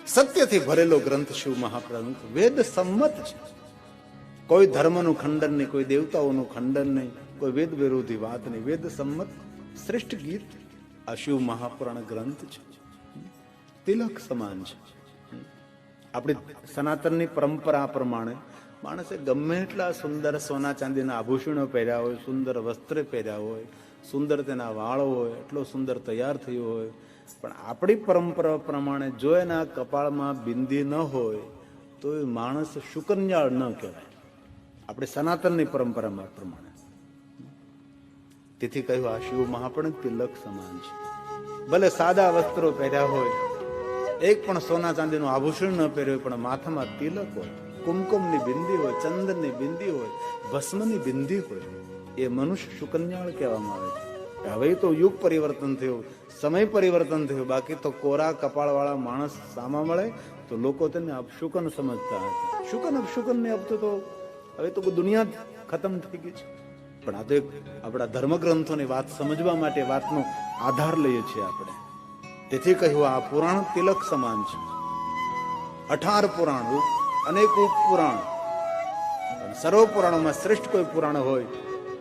સત્યથી ભરેલો ગ્રંથ શિવ મહાપ્રભુ વેદ સંમત છે. કોઈ ધર્મનું ખંડન નહીં, કોઈ દેવતાઓનું ખંડન નહીં, કોઈ વેદ વિરોધી વાત નહીં. વેદ સંમત શ્રેષ્ઠ ગીત આ શિવ મહાપુરાણ ગ્રંથ છે. તિલક સમાન છે. આપણી સનાતનની પરંપરા પ્રમાણે માણસે ગમે એટલા સુંદર સોના ચાંદીના આભૂષણો પહેર્યા હોય, સુંદર વસ્ત્ર પહેર્યા હોય, સુંદર તેના વાળ હોય, એટલો સુંદર તૈયાર થયો હોય, પણ આપણી પરંપરા પ્રમાણે જો એના કપાળમાં બિંદી ન હોય તો એ માણસ શુકન્યાળ ન કહેવાય, આપણે સનાતનની પરંપરામાં પ્રમાણે. તેથી કહ્યું આ શિવ મહાપુરાણ તિલક સમાન છે. ભલે સાદા વસ્ત્રો પહેર્યા હોય, એક પણ સોના ચાંદીનું આભૂષણ ન પહેર્યું હોય, પણ માથામાં તિલક હોય, કુમકુમની બિંદી હોય, ચંદનની બિંદી હોય, ભસ્મની બિંદી હોય, એ મનુષ્ય શુકન્યાળ કહેવામાં આવે છે. હવે તો યુગ પરિવર્તન થયું, સમય પરિવર્તન થયું, બાકી તો કોરા કપાળવાળા માણસ સામા મળે તો લોકો તેને અપશુકન સમજતા હતા. શુકન અપશુકન ને અબ તો હવે તો દુનિયા ખતમ થઈ ગઈ છે. પણ આ તો એક આપણા ધર્મગ્રંથોની વાત સમજવા માટે વાતનો આધાર લઈએ છીએ આપણે. તેથી કહ્યું આ પુરાણ તિલક સમાન છે. 18 પુરાણ, અનેક ઉપપુરાણ, સર્વ પુરાણોમાં શ્રેષ્ઠ કોઈ પુરાણ હોય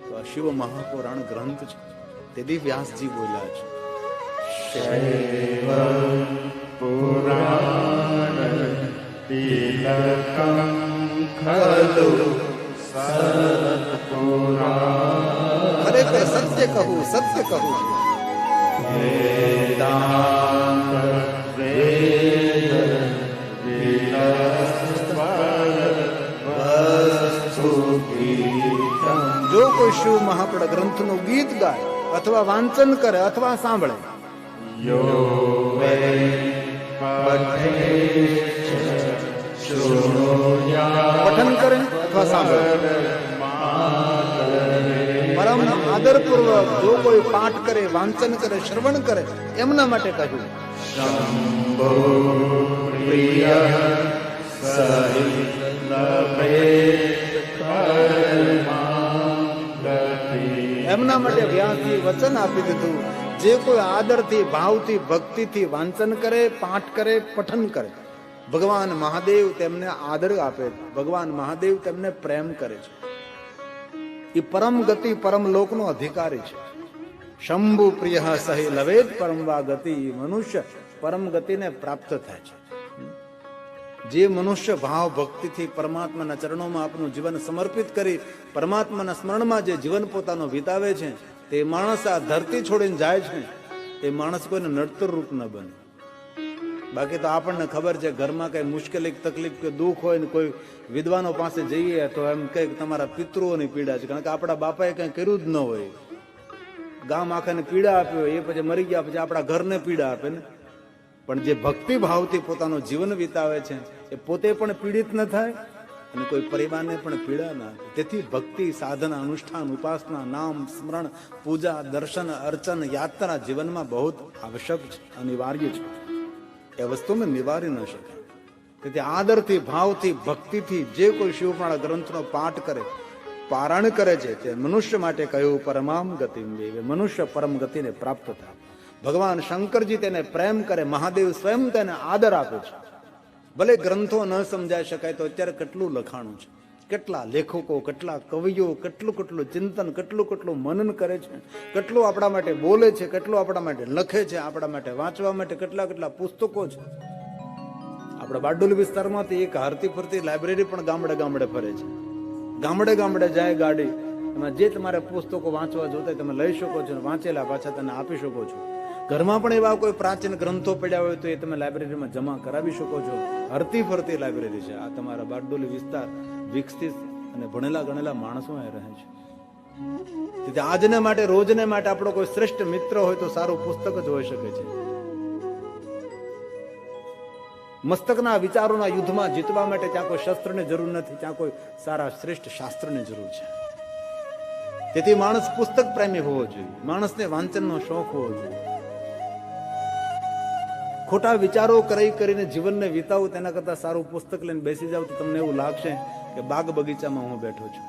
તો આ શિવ મહાપુરાણ ગ્રંથ છે. તેથી વ્યાસજી બોલ્યા છે શૈવ પુરાણ તિલકમ ખલુ સત્પુરાણ. ખરેખર સત્ય કહું, સત્ય કહું, વેદાંત વેદ જો કોઈ શિવ મહાપુરાણ ગ્રંથનું ગીત ગાય અથવા વાંચન કરે અથવા સાંભળે, પઠન કરે અથવા સાંભળે, પરમ આદરપૂર્વક જો કોઈ પાઠ કરે, વાંચન કરે, શ્રવણ કરે, એમના માટે કહ્યું શંભો પ્રિય એમના માટે વ્યાસજી વચન આપી દીધું જે કોઈ આદરથી, ભાવથી, ભક્તિથી વાંચન કરે, પાઠ કરે, પઠન કરે, ભગવાન મહાદેવ તેમને આદર આપે, ભગવાન મહાદેવ તેમને પ્રેમ કરે છે. એ પરમ ગતિ, પરમ લોકનો અધિકારી છે. શંભુ પ્રિય સહી લવેદ પરમવા ગતિ. મનુષ્ય પરમ ગતિને પ્રાપ્ત થાય છે. જે મનુષ્ય ભાવ ભક્તિથી પરમાત્માના ચરણોમાં આપનું જીવન સમર્પિત કરી પરમાત્માના સ્મરણમાં જે જીવન પોતાનો વિતાવે છે, તે માણસ આ ધરતી છોડીને જાય છે, એ માણસ કોઈને નડતર રૂપ ન બને. બાકી તો આપણને ખબર છે, ઘરમાં કઈ મુશ્કેલી, તકલીફ કે દુઃખ હોય ને કોઈ વિદ્વાનો પાસે જઈએ તો એમ કે તમારા પિતૃઓની પીડા છે, કારણ કે આપણા બાપાએ કઈ કર્યું જ ન હોય. ગામ આખાને પીડા આપ્યો, એ પછી મરી ગયા પછી આપણા ઘરને પીડા આપે ને. પણ જે ભક્તિ ભાવથી પોતાનું જીવન વિતાવે છે એ પોતે પણ પીડિત ન થાય અને કોઈ પરિવારને પણ પીડા ના. તેથી ભક્તિ, સાધના, અનુષ્ઠાન, ઉપાસના, નામ સ્મરણ, પૂજા, દર્શન, અર્ચન, યાત્રા જીવનમાં બહુ આવશ્યક છે, અનિવાર્ય છે. એ વસ્તુને નિવારી ન શકાય. તેથી આદરથી, ભાવથી, ભક્તિથી જે કોઈ શિવપુરાણ ગ્રંથનો પાઠ કરે, પારાયણ કરે છે, તે મનુષ્ય માટે કહ્યું પરમામ ગતિ, મનુષ્ય પરમ ગતિને પ્રાપ્ત થાય. ભગવાન શંકરજી તેને પ્રેમ કરે, મહાદેવ સ્વયં તેને આદર આપે છે. ભલે ગ્રંથો ન સમજાઈ શકાય તો અત્યારે કેટલું લખાણું છે, કેટલા લેખકો, કેટલા કવિઓ, કેટલું ચિંતન, કેટલું મનન કરે છે, કેટલું આપણા માટે બોલે છે, કેટલું આપણા માટે લખે છે, આપણા માટે વાંચવા માટે કેટલા પુસ્તકો છે. આપણા બારડોલી વિસ્તારમાંથી એક હરતી ફરતી લાઇબ્રેરી પણ ગામડે ફરે છે. ગામડે જાય ગાડી, એમાં જે તમારે પુસ્તકો વાંચવા જોતા તમે લઈ શકો છો, વાંચેલા પાછા તમે આપી શકો છો. ઘરમાં પણ એવા કોઈ પ્રાચીન ગ્રંથો પડ્યા હોય તો એ તમે લાઇબ્રેરીમાં જમા કરાવી શકો છો. હરતી ફરતી લાઇબ્રેરી છે. આ તમારા બારડોલી વિસ્તાર વિકસિત અને ભણેલા ગણેલા માણસો અહીં રહે છે. તેથી આજને માટે, રોજને માટે આપણો કોઈ શ્રેષ્ઠ મિત્ર હોય તો સારું પુસ્તક જ હોઈ શકે છે. મસ્તકના વિચારોના યુદ્ધમાં જીતવા માટે ત્યાં કોઈ શસ્ત્રની જરૂર નથી, ત્યાં કોઈ સારા શ્રેષ્ઠ શાસ્ત્રની જરૂર છે. તેથી માણસ પુસ્તક પ્રેમી હોવો જોઈએ, માણસને વાંચનનો શોખ હોવો જોઈએ. ખોટા વિચારો કરીને જીવનને વિતાવું તેના કરતા સારું પુસ્તક લઈને બેસી જાવ તો તમને એવું લાગશે કે બાગ બગીચામાં હું બેઠો છું.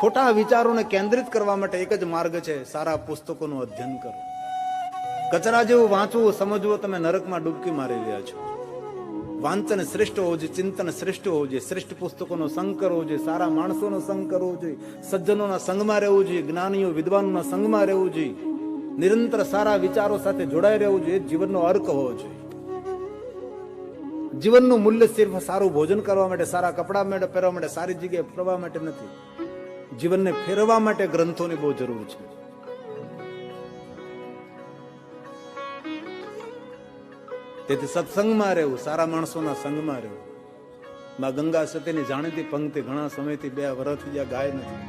ખોટા વિચારોને કેન્દ્રિત કરવા માટે એક જ માર્ગ છે, સારા પુસ્તકોનું અધ્યયન કરો. કચરા જેવું વાંચવું, સમજવું, તમે નરકમાં ડૂબકી મારી રહ્યા છો. વાંચન શ્રેષ્ઠ હોવું જોઈએ, ચિંતન શ્રેષ્ઠ હોવું જોઈએ, શ્રેષ્ઠ પુસ્તકોનો સંગ કરવો જોઈએ, સારા માણસોનો સંગ કરવો જોઈએ, સજ્જનોના સંગમાં રહેવું જોઈએ, જ્ઞાનીઓ વિદ્વાનોના સંગમાં રહેવું જોઈએ, નિરંતર સારા વિચારો સાથે જોડાઈ રહેવું જોઈએ. જીવનનો અર્ક હોવો જોઈએ. જીવનનું મૂલ્ય સિર્ફ સારું ભોજન કરવા માટે, સારા કપડા માટે પહેરવા માટે, સારી જગ્યાએ ફરવા માટે નથી. જીવનને ફેરવવા માટે ગ્રંથોની બહુ જરૂર છે. તેથી સત્સંગમાં રહેવું, સારા માણસોના સંગમાં રહેવું. માં ગંગા સતીની જાણીતી પંક્તિ ઘણા સમયથી 2 વર્ષથી જ્યાં ગાય નથી.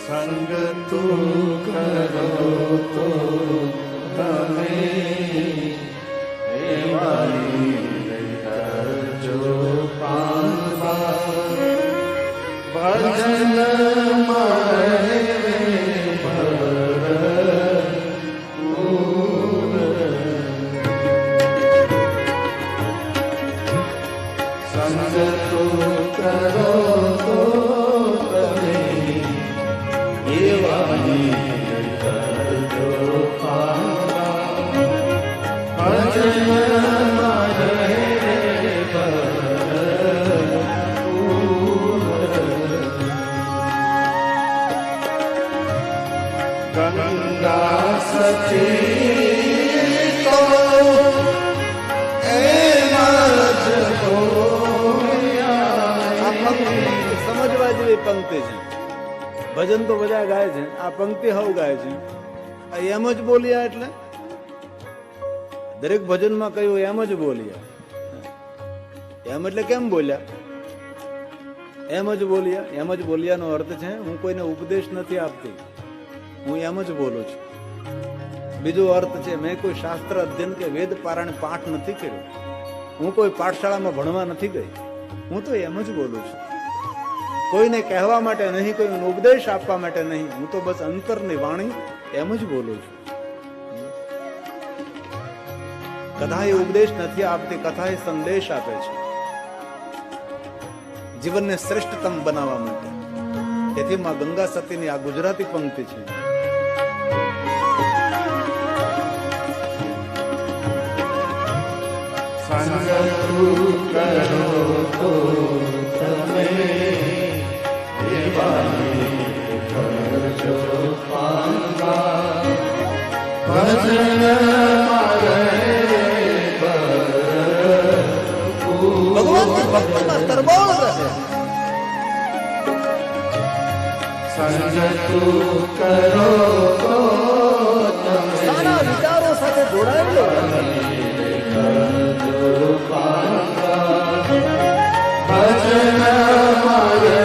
સંગ તું કરો તો તમે એવાની કરજો પામવા. ભજન મારે ગંગા સતી તો સમજવા જેવી પંક્તિ છે. ભજન તો બધા ગાય છે, આ પંક્તિ હવ ગાય છે. એમ જ બોલ્યા એટલે દરેક ભજનમાં કહ્યું એમ જ બોલ્યા. એમ એટલે કેમ બોલ્યા? એમ જ બોલ્યા. એમ જ બોલ્યાનો અર્થ છે હું કોઈને ઉપદેશ નથી આપતી, હું એમ જ બોલું છું. બીજો અર્થ છે મેં કોઈ શાસ્ત્ર અધ્યયન કે વેદ પારાયણ પાઠ નથી કર્યો, હું કોઈ પાઠશાળામાં ભણવા નથી ગઈ, હું તો એમ જ બોલું છું. કોઈને કહેવા માટે નહીં, કોઈને ઉપદેશ આપવા માટે નહીં, હું તો બસ અંતરની વાણી એમ જ બોલું છું. કથા એ ઉપદેશ નથી આપતી, કથા એ સંદેશ આપે છે જીવનને શ્રેષ્ઠતમ બનાવવા માટે. તેથી માં ગંગા સતીની આ ગુજરાતી પંક્તિ છે. સંગ તું કરો તો તમે એવાની કરજો પામવા. ભજન મારે ભગવાનના ભક્તમાં તરબોળ રહે. સંગ તું કરો તો સારા વિચારો સાથે જોડાયેલો ભજન મારે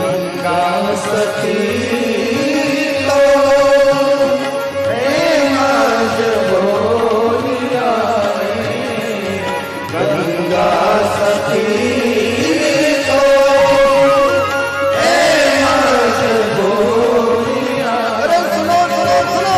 ગંગા સતી તો એમ જ બોલ્યા. ગંગા સતી તો એમ જ બોલ્યા. અરે સુનો સુનો સુનો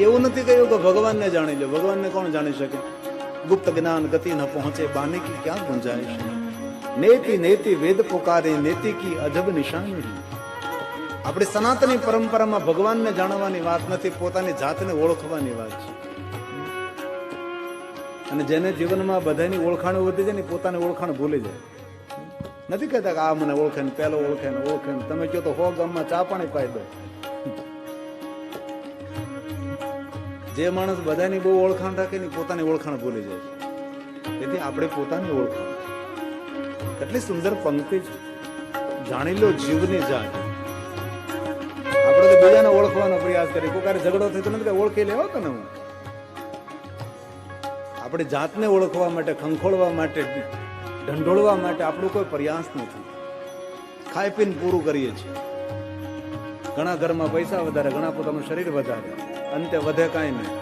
એવું નથી કહ્યું કે ભગવાનને જાણી લો. ભગવાનને કોણ જાણી શકે? गुप्त ज्ञान गति न पहुंचे बाने की क्या गुंजाइश है। नेति नेति वेद पुकारे नेति की अजब निशानी है। આપણી સનાતની પરંપરામાં ભગવાનને જાણવાની વાત નથી, પોતાની જાતને ઓળખવાની વાત છે. અને જેને જીવનમાં બધાની ઓળખાણ વધી જાય ને પોતાની ઓળખાણ ભૂલી જાય. નથી કહેતા કે આ મને ઓળખે ને પેલો ઓળખે ને ઓળખે ને, તમે કહો તો 100 ગામમાં ચા પાણી પાઈ દો. જે માણસ બધાની બહુ ઓળખાણ રાખે ને પોતાની ઓળખાણ ભૂલી જાય. તેથી આપણે પોતાની ઓળખાણ. કેટલી સુંદર પંક્તિ છે. જાણી લો જીવની જાત. આપણે તો બીજાને ઓળખવાનો પ્રયાસ કરીએ. કોઈ ઝઘડો થયો તો નથી ઓળખી લેવો કે હું. આપણે જાતને ઓળખવા માટે, ખંખોળવા માટે, ઢંઢોળવા માટે આપણો કોઈ પ્રયાસ નથી. ખાઈ પીને પૂરું કરીએ છીએ. ઘણા ઘરમાં પૈસા વધારે, ઘણા પોતાનું શરીર વધારે, અંતે વધે કાંઈ નહીં.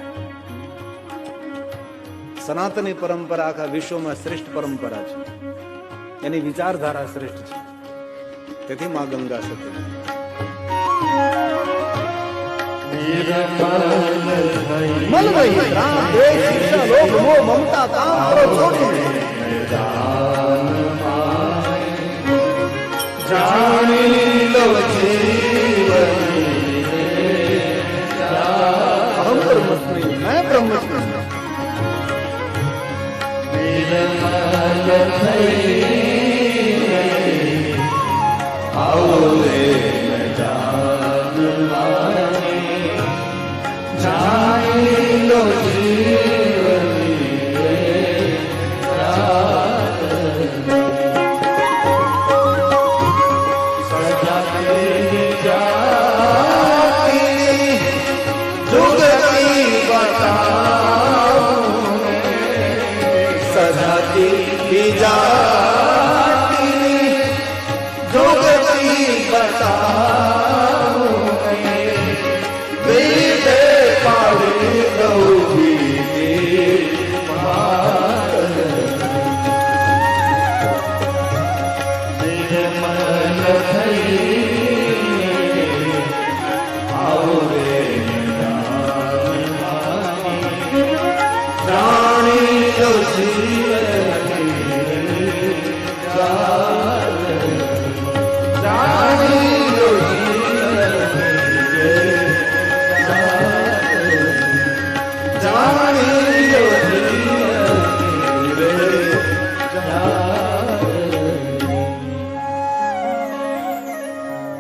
સનાતની પરંપરા આખા વિશ્વમાં શ્રેષ્ઠ પરંપરા છે. એની વિચારધારા શ્રેષ્ઠ છે. તેથી માં ગંગા સતી મલ વહી રામ દેશ ઈર્ષા લોભ મોહ મમતા કામ કરો છોડી જાણી લો જીવન અહમ બ્રહ્મસ્મિ મેં બ્રહ્મસ્મિ નિર્મલ થઈ આવો રે જાણી લો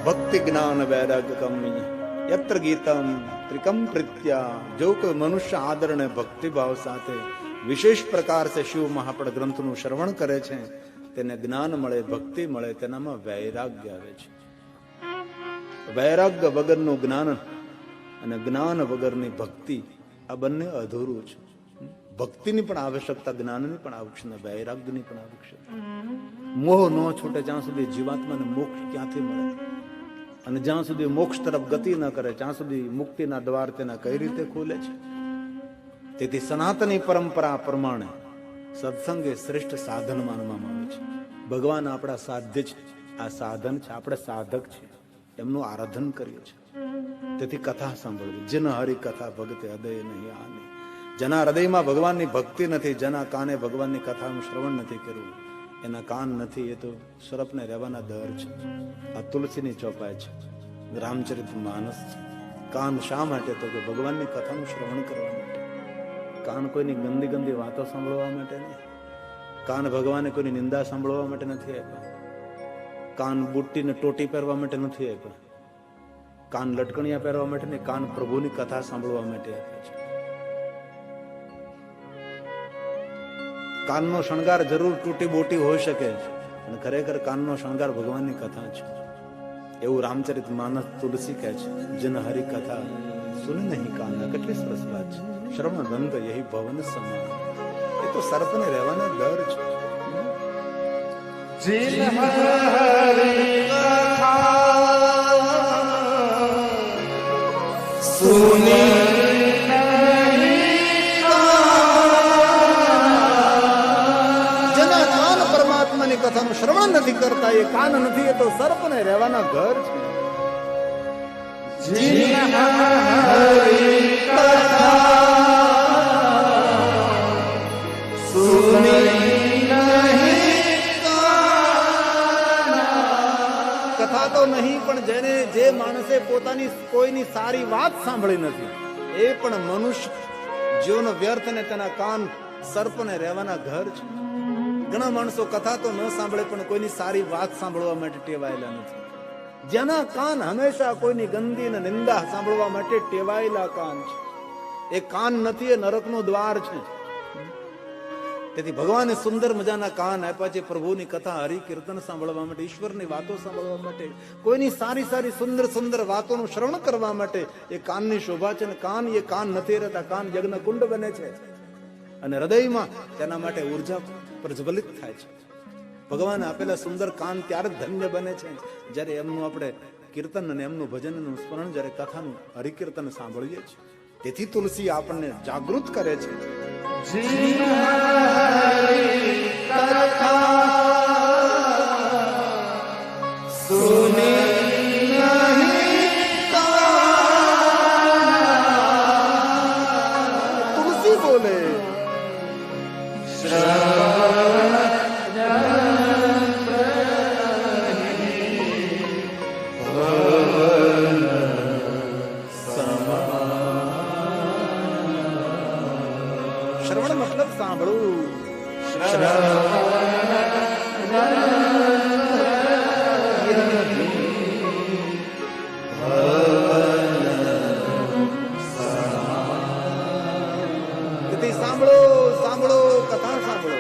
ભક્તિ જ્ઞાન વૈરાગ્ય કમ યત્ર ગીતમ ત્રિકમ પ્રીત્યા. જો કોઈ મનુષ્ય આદર અને ભક્તિભાવ સાથે વિશેષ પ્રકાર સે શિવ મહાપડ ગ્રંથનું શ્રવણ કરે છે તેને જ્ઞાન મળે, ભક્તિ મળે, તેનામાં વૈરાગ્ય આવે છે. વૈરાગ્ય વગરનું જ્ઞાન અને જ્ઞાન વગરની ભક્તિ આ બંને અધૂરું છે. ભક્તિની પણ આવશ્યકતા, જ્ઞાનની પણ આવશ્યકતા, વૈરાગ્યની પણ આવશ્યકતા. મોહ ન છૂટે જ્યાં સુધી જીવાત્માને મોક્ષ ક્યાંથી મળે, અને જ્યાં સુધી મોક્ષ તરફ ગતિ ન કરે ત્યાં સુધી મુક્તિના દ્વાર તેના કઈ રીતે ખોલે છે. તેથી સનાતની પરંપરા પ્રમાણે સત્સંગ એ શ્રેષ્ઠ સાધન માનવામાં આવે છે. ભગવાન આપણા સાધ્ય છે, આ સાધન છે, આપણે સાધક છે, એમનું આરાધન કરીએ છીએ. તેથી કથા સાંભળવી. જન હરિ કથા ભગતે હૃદય નહીં આને. જેના હૃદયમાં ભગવાનની ભક્તિ નથી, જેના કાને ભગવાનની કથાનું શ્રવણ નથી કર્યું, એના કાન નથી, એ તો સર્પને રહેવાના દર છે. આ તુલસીની ચોપાઈ છે, રામચરિત માનસ છે. કાન શા માટે? તો કે ભગવાનની કથાનું શ્રવણ કરવા માટે. કાન કોઈની ગંદી ગંદી વાતો સાંભળવા માટે નહીં. કાન ભગવાને કોઈની નિંદા સાંભળવા માટે નથી આપ્યા. કાન બુટ્ટીને ટોટી પહેરવા માટે નથી આપ્યા. કાન લટકણિયા પહેરવા માટે નહીં. કાન પ્રભુની કથા સાંભળવા માટે આપ્યા છે. કાનનો શણગાર જરૂર તૂટી બોટી હોઈ શકે, અને ખરેખર કાનનો શણગાર ભગવાનની કથા છે. એવું રામચરિત માનસ તુલસી કહે છે, જન હરિ કથા સુન નહીં કાના. કેટલી સરસ વાત છે. શ્રવણ બંધ યહી ભવન સમાન. એ તો સર્પને રહેવાના દર છે. જીન હરિ કથા સુની કથાનું શ્રવણ નથી કરતા, એ કાન નથી, એ તો સર્પને રહેવાના ઘર છે. જીન હરિ કથા તો નહીં, પણ જેને જે માણસે પોતાની કોઈની સારી વાત સાંભળી નથી, એ પણ મનુષ્ય જીવનો વ્યર્થ ને તેના કાન સર્પને રહેવાના ઘર છે. ઘણા માણસો કથા તો ન સાંભળે, પણ કોઈની સારી વાત સાંભળવા માટે ટેવાયેલા નથી. જેના કાન હંમેશા કોઈની ગંદી ને નિંદા સાંભળવા માટે ટેવાયેલા કાન છે, એ કાન નથી, એ નરકનું દ્વાર છે. તેથી ભગવાને સુંદર મજાના કાન આપ્યા છે પ્રભુની કથા, હરિ કીર્તન સાંભળવા માટે, ઈશ્વરની વાતો સાંભળવા માટે, કોઈની સારી સારી સુંદર સુંદર વાતોનું શ્રવણ કરવા માટે. એ કાનની શોભા છે. કાન એ કાન નથી રહેતા, કાન યજ્ઞ કુંડ બને છે અને હૃદયમાં તેના માટે ઉર્જા પ્રજ્વલિત થાય છે. ભગવાન આપેલા સુંદર કાન ત્યારે ધન્ય બને છે જ્યારે એમનું આપણે કીર્તન અને એમનું ભજનનું સ્મરણ, જ્યારે કથાનું હરિકીર્તન સાંભળીએ છીએ. તેથી તુલસી આપણને જાગૃત કરે છે. તુલસી બોલે શ્રવણ મતલબ સાંભળવું. તેથી સાંભળો સાંભળો કથા સાંભળો.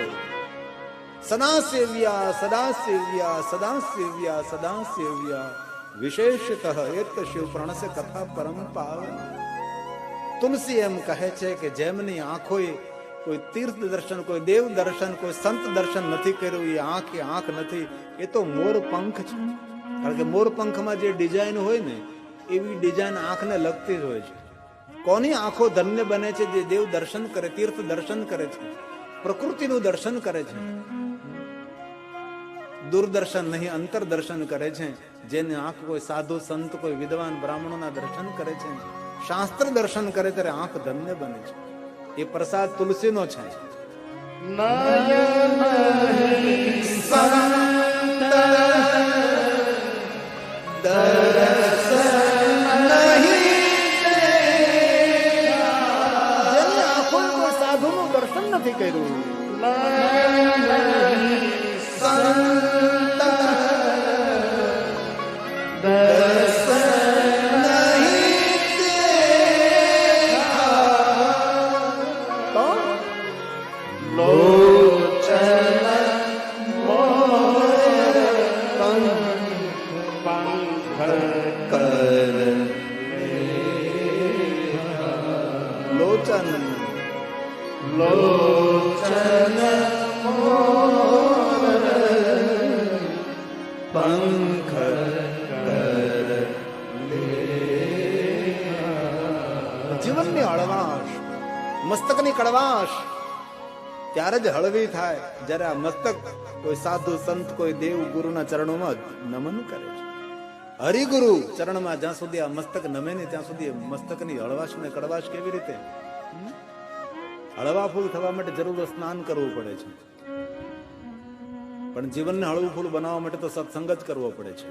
સદા સેવ્યા સદા સેવ્યા સદા સેવ્યા સદા સેવ્યા વિશેષતઃ એક શિવ પ્રાણસે કથા પરમ પાવન. તુલસી એમ કહે છે કે જેમની આંખોએ કોઈ તીર્થ દર્શન, કોઈ દેવ દર્શન, કોઈ સંત દર્શન નથી કર્યું, એ આંખ નથી, એ તો મોર પંખ છે. કારણ કે મોર પંખમાં જે ડિઝાઇન હોય ને, એવી ડિઝાઇન આંખને લગતી જ હોય છે. કોની આંખો ધન્ય બને છે? જે દેવ દર્શન કરે, તીર્થ દર્શન કરે છે, પ્રકૃતિનું દર્શન કરે છે. દૂરદર્શન નહીં, અંતર દર્શન કરે છે. જેની આંખ કોઈ સાધુ સંત, કોઈ વિદ્વાન બ્રાહ્મણોના દર્શન કરે છે, શાસ્ત્ર દર્શન કરે, ત્યારે આંખ ધન્ય બને છે. એ પ્રસાદ તુલસીનો છે. જેની આંખો કોઈ સાધુનું દર્શન નથી કર્યું, જીવનની હળવાશ, મસ્તકની કડવાશ ત્યારે જ હળવી થાય જ્યારે આ મસ્તક કોઈ સાધુ સંત, કોઈ દેવ ગુરુના ચરણોમાં નમન કરે છે. હરિગુરુ ચરણમાં જ્યાં સુધી આ મસ્તક નમે ને ત્યાં સુધી મસ્તકની હળવાશ ને કડવાશ કેવી રીતે? હળવા ફૂલ થવા માટે જરૂર સ્નાન કરવું પડે છે, પણ જીવનને હળવું ફૂલ બનાવવા માટે તો સત્સંગ જ કરવો પડે છે.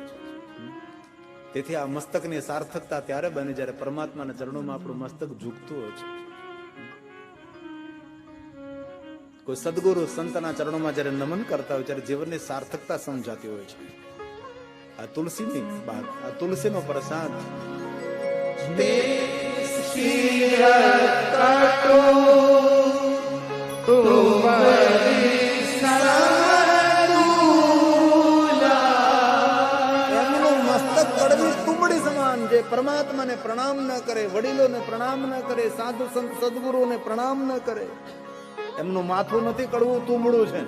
તેથી આ મસ્તકની સાર્થકતા ત્યારે બને જ્યારે પરમાત્માના ચરણોમાં આપણું મસ્તક ઝૂકતું હોય છે. કોઈ સદગુરુ સંતના ચરણોમાં જ્યારે નમન કરતા હોય ત્યારે જીવનની સાર્થકતા સમજાતી હોય છે. આ તુલસીની વાત, આ તુલસીનો પ્રસાદ. એમનું મસ્તક કડવી તુંબડી સમાન, જે પરમાત્માને પ્રણામ ન કરે, વડીલોને પ્રણામ ન કરે, સાધુ સંત સદગુરુને પ્રણામ ન કરે, એમનું માથું નથી કડવું, તુંબડું છે.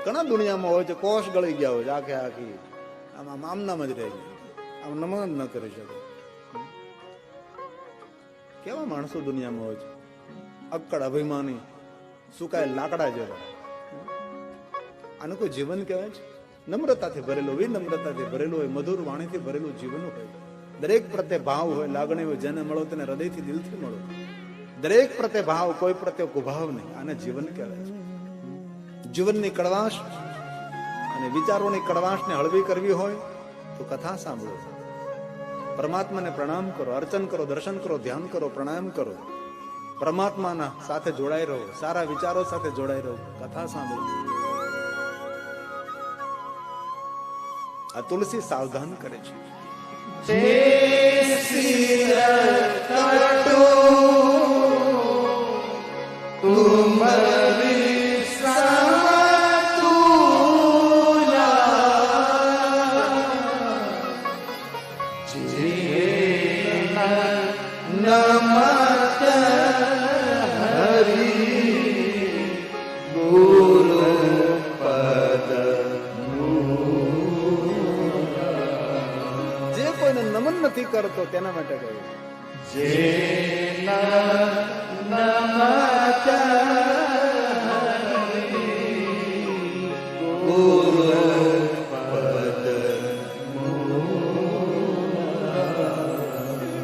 ઘણા દુનિયામાં હોય છે, કોષ ગળી ગયા હોય છે, આખે આખી આમ આમનામ જ રહી ગયા, આમ નમન ન કરી શકે. કેવા માણસો દુનિયામાં હોય છે, અક્કડ, અભિમાની, સુકાય લાકડા જેવા. આનું કોઈ જીવન કહેવાય છે? નમ્રતાથી ભરેલું, વિનમ્રતાથી ભરેલું હોય, મધુર વાણીથી ભરેલું જીવન હોય. દરેક પ્રત્યે ભાવ હોય, લાગણી હોય. જેને મળો તેને હૃદયથી, દિલથી મળો. દરેક પ્રત્યે ભાવ, કોઈ પ્રત્યે કુભાવ નહીં. આને જીવન કહેવાય છે. જીવનની કડવાશ અને વિચારોની કડવાશને હળવી કરવી હોય તો કથા સાંભળો, પરમાત્માને પ્રણામ કરો, અર્ચન કરો, દર્શન કરો, ધ્યાન કરો, પ્રાણાયામ કરો, પરમાત્માના સાથે જોડાઈ રહો, સારા વિચારો સાથે જોડાઈ રહો, કથા સાંભળો. આ તુલસી સાવધાન કરે છે. જે કોઈને નમન નથી કરતો તેના માટે કહ્યું.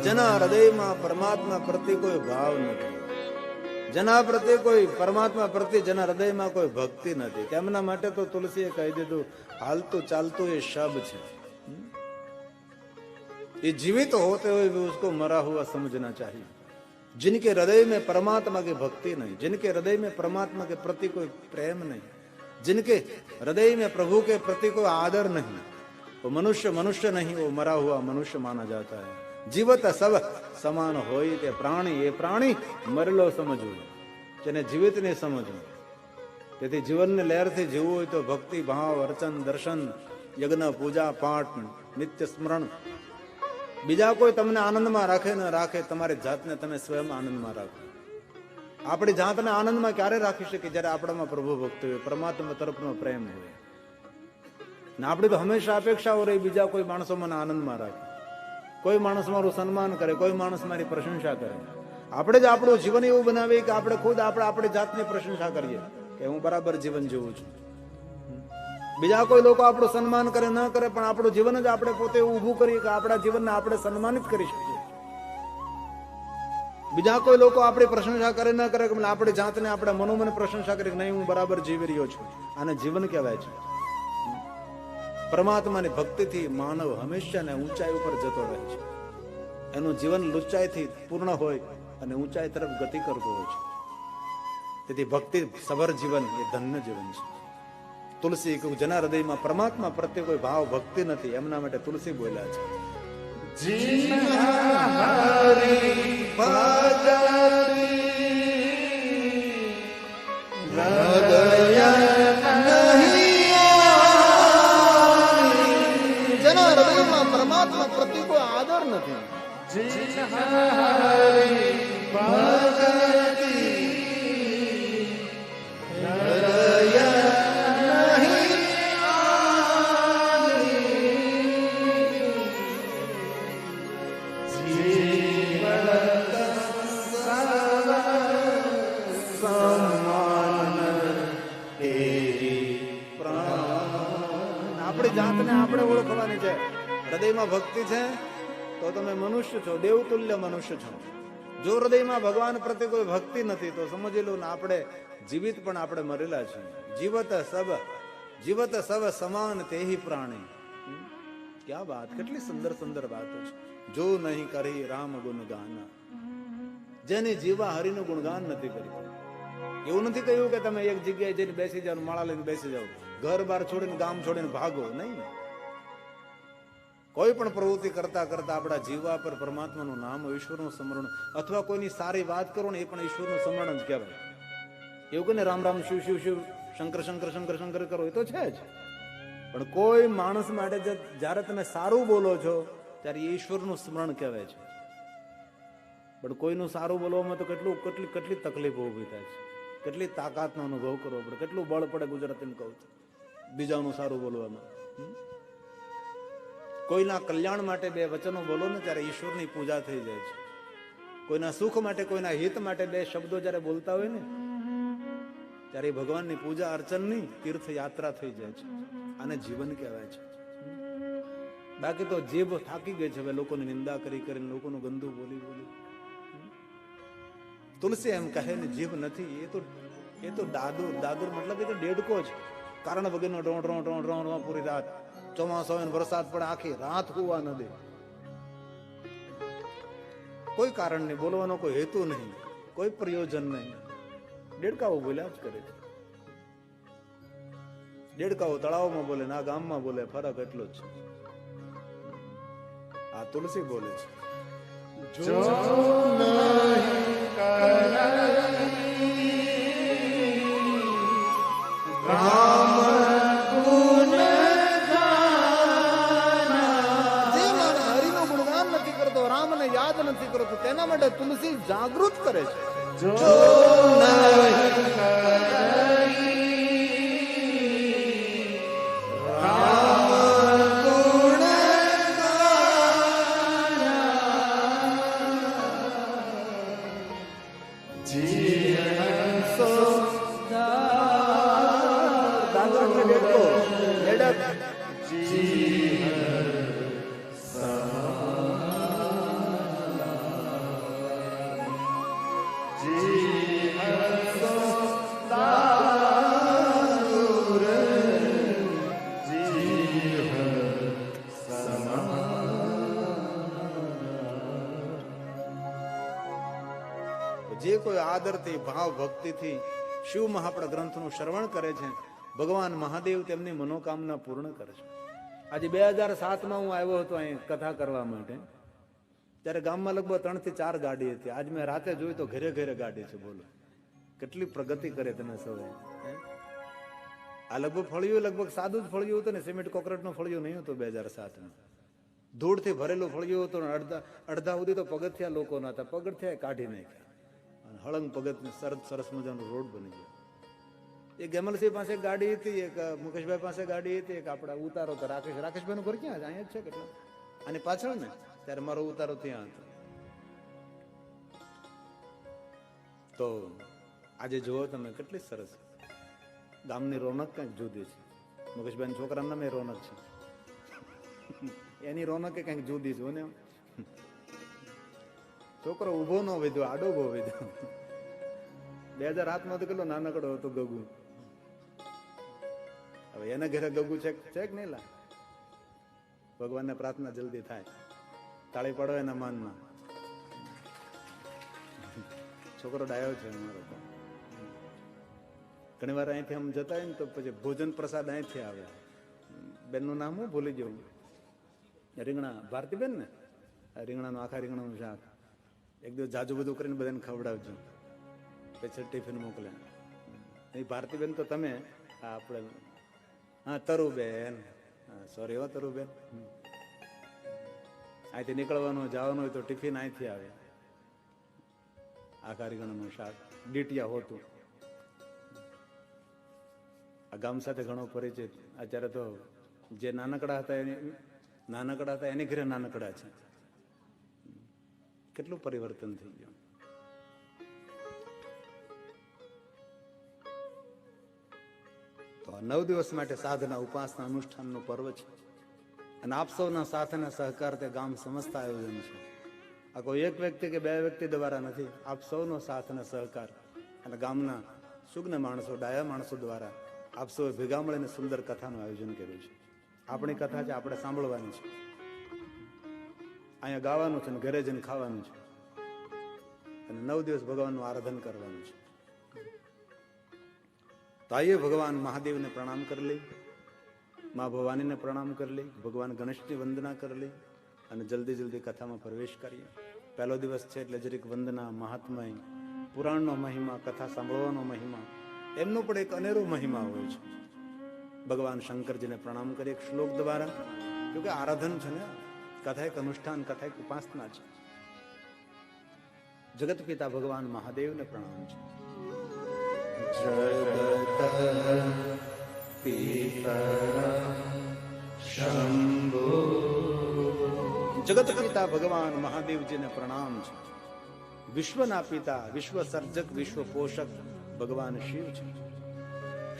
જેના હૃદયમાં પરમાત્મા પ્રત્યે કોઈ ભાવ નથી, જેના પ્રત્યે કોઈ પરમાત્મા પ્રત્યે જેના હૃદયમાં કોઈ ભક્તિ નથી, તેમના માટે તો તુલસીએ કહી દીધું, હાલતું ચાલતું એ શબ છે. ये जीवित होते हुए भी उसको मरा हुआ समझना चाहिए. जिनके हृदय में परमात्मा की भक्ति नहीं, जिनके हृदय में परमात्मा के प्रति कोई प्रेम नहीं, जिनके हृदय में प्रभु के प्रति कोई आदर नहीं, वो मनुष्य मनुष्य नहीं, वो मरा हुआ मनुष्य माना जाता है. जीवत सब समान होय ते प्राणी, ये प्राणी मरेलो समझવું, જેને જીવિત ને સમજવું. તેથી જીવનને લહેરથી જીવવું હોય તો ભક્તિ ભાવ, અર્ચન, દર્શન, યજ્ઞ, પૂજા, પાઠ, નિત્ય સ્મરણ. બીજા કોઈ તમને આનંદમાં રાખે ન રાખે, તમારી જાતને તમે સ્વયં આનંદમાં રાખો. આપણી જાતને આનંદમાં ક્યારે રાખી શકીએ? જ્યારે આપણામાં પ્રભુ ભક્તિ હોય, પરમાત્મા તરફનો પ્રેમ હોય. ને આપણે તો હંમેશા અપેક્ષાઓ રહી બીજા કોઈ માણસો મને આનંદમાં રાખે, કોઈ માણસ મારું સન્માન કરે, કોઈ માણસ મારી પ્રશંસા કરે. આપણે જ આપણું જીવન એવું બનાવીએ કે આપણે ખુદ આપણી જાતની પ્રશંસા કરીએ કે હું બરાબર જીવન જીવું છું. બીજા કોઈ લોકો આપણું સન્માન કરે ન કરે, પણ આપણું જીવન જ આપણે પોતે ઊભું કરીએ કે આપણા જીવનને આપણે સન્માનિત કરી શકીએ. બીજા કોઈ લોકો આપણી પ્રશંસા કરે ન કરે, કે આપણી જાતને આપણા મનોમન પ્રશંસા કરી કે નહીં હું બરાબર જીવી રહ્યો છું, આને જીવન કહેવાય છે. પરમાત્માની ભક્તિથી માનવ હંમેશા ઊંચાઈ ઉપર જતો રહે છે. એનું જીવન ઊંચાઈથી પૂર્ણ હોય અને ઊંચાઈ તરફ ગતિ કરતું હોય છે. તેથી ભક્તિ સભર જીવન એ ધન્ય જીવન છે. તુલસી કહ્યું, જેના હૃદયમાં પરમાત્મા પ્રત્યે કોઈ ભાવ ભક્તિ નથી, એમના માટે તુલસી બોલ્યા છે. જેના હૃદયમાં પરમાત્મા પ્રત્યે કોઈ આદર નથી, જાતને આપણે ઓળખવાની છે. હૃદયમાં ભક્તિ છે તો તમે મનુષ્ય છો, દેવતુલ્ય મનુષ્ય છો. જો હૃદયમાં ભગવાન પ્રત્યે કોઈ ભક્તિ નથી તો સમજી લો ને આપણે જીવિત પણ આપણે મરેલા છીએ. જીવત સબ સમાન તેહી પ્રાણી. ક્યાં વાત, કેટલી સુંદર સુંદર વાતો છે. જો નહીં કરી રામ ગુણગાન, જેની જીવા હરિનું ગુણગાન નથી કર્યું. એવું નથી કહ્યું કે તમે એક જગ્યાએ જઈને બેસી જાઓ, માળા લઈને બેસી જાઓ, ઘર બાર છોડીને ગામ છોડીને ભાગો. નહીં, કોઈ પણ પ્રવૃત્તિ કરતા કરતા આપણા જીવા પર પરમાત્માનું નામ, ઈશ્વરનું સ્મરણ, અથવા કોઈની સારી વાત કરો ને એ પણ ઈશ્વરનું સ્મરણ જ કહેવાય. એવું કે ને રામ રામ શિવ શિવ શિવ, શંકર શંકર શંકર શંકર કરો, એ તો છે જ. પણ કોઈ માણસ માટે જ્યારે તમે સારું બોલો છો ત્યારે ઈશ્વરનું સ્મરણ કહેવાય છે. પણ કોઈનું સારું બોલવામાં તો કેટલી તકલીફો ઊભી થાય છે, કેટલી તાકાતનો અનુભવ કરવો પડે, કેટલું બળ પડે ગુજરાતીમાં કહું છું બીજાનું સારું બોલવામાં. કોઈના કલ્યાણ માટે બે વચનો બોલો ને ત્યારે ઈશ્વરની પૂજા થઈ જાય છે. કોઈના સુખ માટે, કોઈના હિત માટે બે શબ્દો જ્યારે બોલતા હોય ને ત્યારે ભગવાનની પૂજા અર્ચનની તીર્થયાત્રા થઈ જાય છે. આને જીવન કહેવાય છે. બાકી તો જીભ થાકી ગઈ છે હવે લોકોની નિંદા કરી કરીને, લોકોનું ગંદુ બોલી બોલી. તુલસી એમ કહે ને જીભ નથી, એ તો દાદુર મતલબ એ તો ડેડકો છે. કારણ વગરનો ડોં પૂરી રાત, ચોમાસો હોય ને વરસાદ પડે આખી રાત હોવા ન દે, કોઈ કારણ નહીં, બોલવાનો કોઈ હેતુ નહીં, કોઈ પ્રયોજન નહીં, દેડકાઓ બોલ્યા જ કરે છે. દેડકાઓ તળાવમાં બોલે ને આ ગામમાં બોલે, ફરક એટલો જ છે. આ તુલસી બોલે છે, જો નહીં રામ ગુણ ગાના. જે માણસ હરિનું ગુણગાન નથી કરતો, રામને યાદ નથી કરતો, તેના માટે તુલસી જાગૃત કરે છે. જો નહીં રામ ગુણ ગાના. જીવન સો જે કોઈ આદરથી ભાવ ભક્તિથી શિવ મહાપડા ગ્રંથનું શ્રવણ કરે છે, ભગવાન મહાદેવ તેમની મનોકામના પૂર્ણ કરે છે. આજે 2007માં હું આવ્યો હતો અહીં કથા કરવા માટે, ત્યારે ગામમાં લગભગ 3 થી 4 ગાડી હતી. આજ મેં રાતે જોયું તો ઘરે ઘરે ગાડી છે. બોલો કેટલી પ્રગતિ કરે તમે સૌ. આ લગભગ ફળિયું લગભગ સાદું જ ફળિયું હતું ને, સિમેન્ટ કોન્ક્રીટનું ફળિયું નહીં હતું 2007માં. ધૂળથી ભરેલું ફળિયું હતું ને અડધા સુધી તો પગથિયા લોકો ના હતા, પગથિયા કાઢી નાખ્યા. હળંગ પગત સરસ મજાનો રોડ બની ગયો. એક ગેમલસિંહ પાસે ગાડી હતી, એક મુકેશભાઈ પાસે ગાડી હતી, એક આપડા ઉતારો તો રાકેશભાઈ નું ઘર ક્યાં છે? અહીંયા જ છે કેટલા આની પાછળ ને, ત્યારે મારો ઉતારો ત્યાં હતો. તો આજે જુઓ તમે કેટલી સરસ ગામની રોનક કંઈક જુદી છે. મુકેશભાઈ છોકરાના નામે રોનક છે, એની રોનક કંઈક જુદી છે ને. છોકરો ઉભો ન વધ્યો, આડો ઉભો વધ્યો. 2007માં તો કેટલો નાનકડો હતો ગગુ. હવે એના ઘરે ગગુ છે કે નહીં? લા ભગવાનને પ્રાર્થના જલ્દી થાય, તાળી પાડો એના માનમાં. છોકરો ડાયો છે અમારો. ઘણી વાર અહીંથી આમ જતા હોય ને તો પછી ભોજન પ્રસાદ અહીંથી આવે. બેનનું નામ હું ભૂલી ગયું, રીંગણા, ભારતીબેન ને, રીંગણાનું આખા રીંગણાનું શાક એક દિવસ જાજુ બધું કરીને બધાને ખવડાવજો, પછી ટિફિન મોકલે. એ ભારતીબેન તો તમે આપણે, હા તરુબેન, સોરી હો તરુબેન, અહીંથી નીકળવાનું જવાનું હોય તો ટિફિન અહીંથી આવે, આખા રીંગણાનું શાક, ડીટિયા હોતું. આ ગામ સાથે ઘણો પરિચય. અત્યારે તો જે નાનકડા હતા એની ઘરે નાનકડા છે. કેટલું પરિવર્તન થઈ ગયું. તો 9 દિવસ માટે સાધના ઉપાસના અનુષ્ઠાનનું પર્વ છે, અને આપ સૌના સાથ અને સહકાર તે ગામ સમસ્ત આયોજન છે. આ કોઈ એક વ્યક્તિ કે 2 વ્યક્તિ દ્વારા નથી, આપ સૌનો સાથ અને સહકાર અને ગામના સુજ્ઞ માણસો, ડાયા માણસો દ્વારા આપ સૌ ભેગા મળીને સુંદર કથાનું આયોજન કર્યું છે. આપણી કથા છે, આપણે સાંભળવાની છે, અહીંયા ગાવાનું છે, ઘરે જઈને ખાવાનું છે, અને 9 દિવસ ભગવાનનું આરાધન કરવાનું છે. તો આઈએ ભગવાન મહાદેવને પ્રણામ કરી લઈ, મા ભવાનીને પ્રણામ કરી લઈ, ભગવાન ગણેશની વંદના કરી લઈ, અને જલ્દી કથામાં પ્રવેશ કરીએ. પહેલો દિવસ છે એટલે જરીક વંદના, મહાત્મય, પુરાણનો મહિમા, કથા સાંભળવાનો મહિમા, એમનો પણ એક અનેરો મહિમા હોય છે. ભગવાન શંકરજીને પ્રણામ કરીએ એક શ્લોક દ્વારા, કેમકે આરાધન છે ને, કથા એક અનુષ્ઠાન, કથા એક ઉપાસના છે. જગત પિતા ભગવાન મહાદેવને પ્રણામ છે. જગત પિતા શંભો. જગત પિતા ભગવાન મહાદેવજીને પ્રણામ છે. વિશ્વના પિતા, વિશ્વ સર્જક, વિશ્વ પોષક ભગવાન શિવ છે.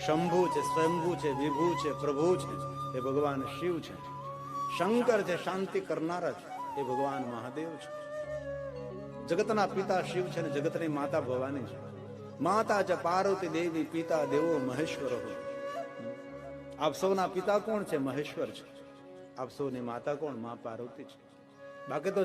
શંભુ છે, સ્વયંભુ છે, વિભુ છે, પ્રભુ છે, એ ભગવાન શિવ છે. શંકર છે, શાંતિ કરનારા છે, એ ભગવાન મહાદેવ છે. જગતના પિતા શિવ છે ને જગતની માતા ભવાની છે. માતા છે પાર્વતી દેવી, પિતા દેવો મહેશ્વર. આપ સૌના પિતા કોણ છે? મહેશ્વર છે. આપ સૌની માતા કોણ? માં પાર્વતી છે. બાકી તો